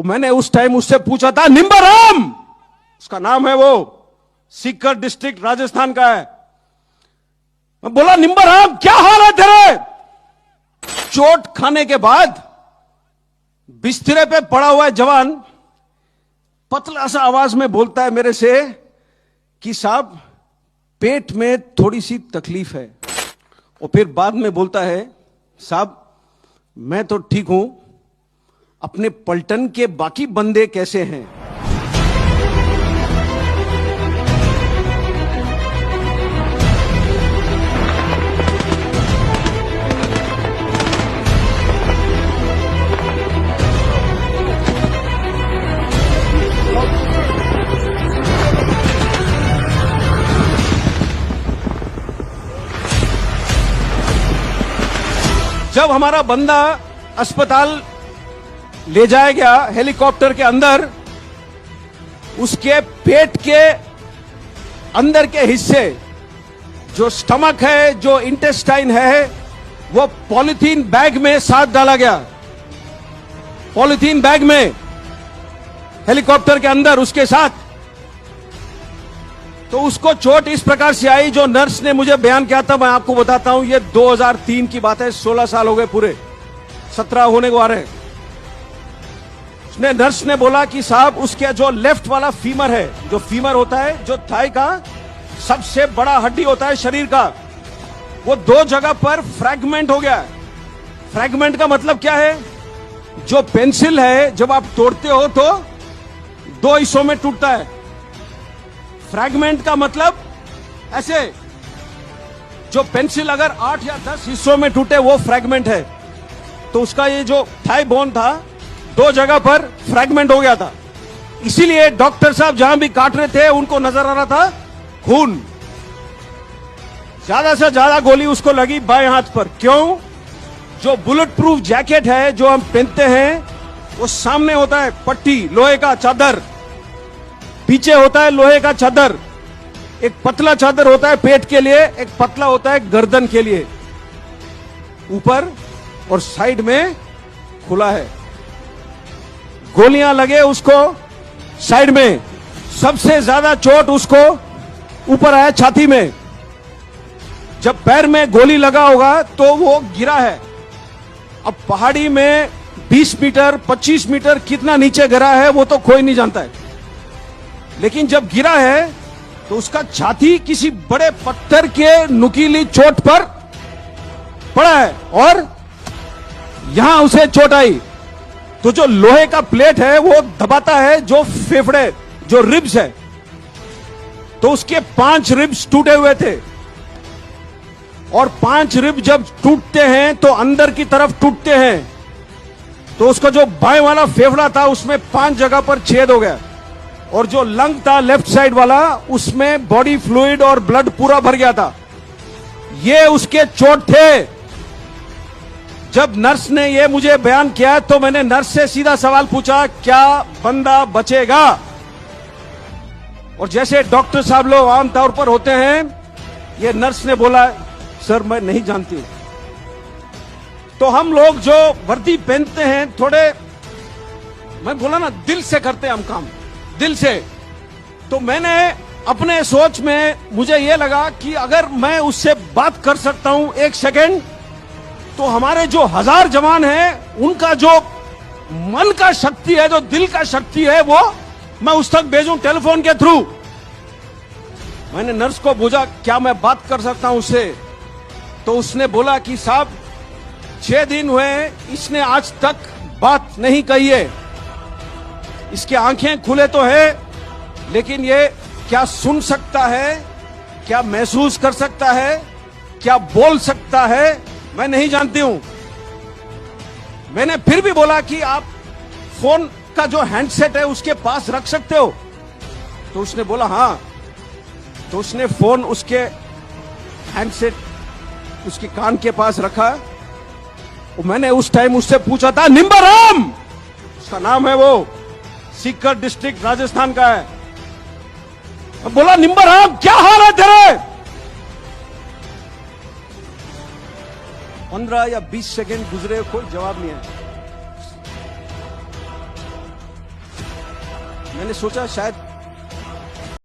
मैंने उस टाइम उससे पूछा था, निम्बाराम उसका नाम है, वो सीकर डिस्ट्रिक्ट राजस्थान का है। मैं बोला, निम्बाराम क्या हाल है तेरे? चोट खाने के बाद बिस्तरे पे पड़ा हुआ है जवान, पतला सा आवाज में बोलता है मेरे से कि साहब पेट में थोड़ी सी तकलीफ है। और फिर बाद में बोलता है, साहब मैं तो ठीक हूं, अपने पलटन के बाकी बंदे कैसे हैं? जब हमारा बंदा अस्पताल ले जाया गया हेलीकॉप्टर के अंदर, उसके पेट के अंदर के हिस्से, जो स्टमक है, जो इंटेस्टाइन है, वो पॉलिथीन बैग में साथ डाला गया। पॉलिथीन बैग में हेलीकॉप्टर के अंदर उसके साथ। तो उसको चोट इस प्रकार से आई, जो नर्स ने मुझे बयान किया था, मैं आपको बताता हूं। ये 2003 की बात है, 16 साल हो गए पूरे, 17 होने को आ रहे। उसने नर्स ने बोला कि साहब उसके जो लेफ्ट वाला फीमर है, जो फीमर होता है, जो थाई का सबसे बड़ा हड्डी होता है शरीर का, वो 2 जगह पर फ्रैगमेंट हो गया। फ्रैगमेंट का मतलब क्या है? जो पेंसिल है जब आप तोड़ते हो तो 2 हिस्सों में टूटता है। फ्रैगमेंट का मतलब ऐसे, जो पेंसिल अगर 8 या 10 हिस्सों में टूटे वो फ्रैगमेंट है। तो उसका ये जो थाई बोन था, 2 जगह पर फ्रैगमेंट हो गया था। इसीलिए डॉक्टर साहब जहां भी काट रहे थे उनको नजर आ रहा था खून। ज्यादा से ज्यादा गोली उसको लगी बाएं हाथ पर। क्यों? जो बुलेट प्रूफ जैकेट है जो हम पहनते हैं, वो सामने होता है पट्टी, लोहे का चादर, पीछे होता है लोहे का चादर। एक पतला चादर होता है पेट के लिए, एक पतला होता है गर्दन के लिए। ऊपर और साइड में खुला है। गोलियां लगे उसको साइड में। सबसे ज्यादा चोट उसको ऊपर आया छाती में। जब पैर में गोली लगा होगा तो वो गिरा है। अब पहाड़ी में 20 मीटर 25 मीटर कितना नीचे गिरा है वो तो कोई नहीं जानता है, लेकिन जब गिरा है तो उसका छाती किसी बड़े पत्थर के नुकीली चोट पर पड़ा है और यहां उसे चोट आई। तो जो लोहे का प्लेट है वो दबाता है जो फेफड़े, जो रिब्स है। तो उसके 5 रिब्स टूटे हुए थे, और 5 रिब जब टूटते हैं तो अंदर की तरफ टूटते हैं। तो उसका जो बाएं वाला फेफड़ा था उसमें 5 जगह पर छेद हो गया, और जो लंग था लेफ्ट साइड वाला, उसमें बॉडी फ्लूइड और ब्लड पूरा भर गया था। ये उसके चोट थे। जब नर्स ने ये मुझे बयान किया तो मैंने नर्स से सीधा सवाल पूछा, क्या बंदा बचेगा? और जैसे डॉक्टर साहब लोग आमतौर पर होते हैं, ये नर्स ने बोला, सर मैं नहीं जानती हूं। तो हम लोग जो वर्दी पहनते हैं, थोड़े, मैं बोला ना, दिल से करते हैं हम काम, दिल से। तो मैंने अपने सोच में, मुझे यह लगा कि अगर मैं उससे बात कर सकता हूं 1 सेकेंड, तो हमारे जो 1000 जवान हैं, उनका जो मन का शक्ति है, जो दिल का शक्ति है, वो मैं उस तक भेजूं टेलीफोन के थ्रू। मैंने नर्स को पूछा, क्या मैं बात कर सकता हूं उससे? तो उसने बोला कि साहब 6 दिन हुए, इसने आज तक बात नहीं कही है। इसकी आंखें खुले तो है, लेकिन ये क्या सुन सकता है, क्या महसूस कर सकता है, क्या बोल सकता है, मैं नहीं जानती हूं। मैंने फिर भी बोला कि आप फोन का जो हैंडसेट है उसके पास रख सकते हो? तो उसने बोला हां। तो उसने फोन उसके हैंडसेट उसके कान के पास रखा। और मैंने उस टाइम उससे पूछा था, निम्बाराम उसका नाम है, वो सीकर डिस्ट्रिक्ट राजस्थान का है। मैं बोला, निम्बाराम क्या हाल है तेरे? 15 या 20 सेकंड गुजरे, कोई जवाब नहीं है। मैंने सोचा शायद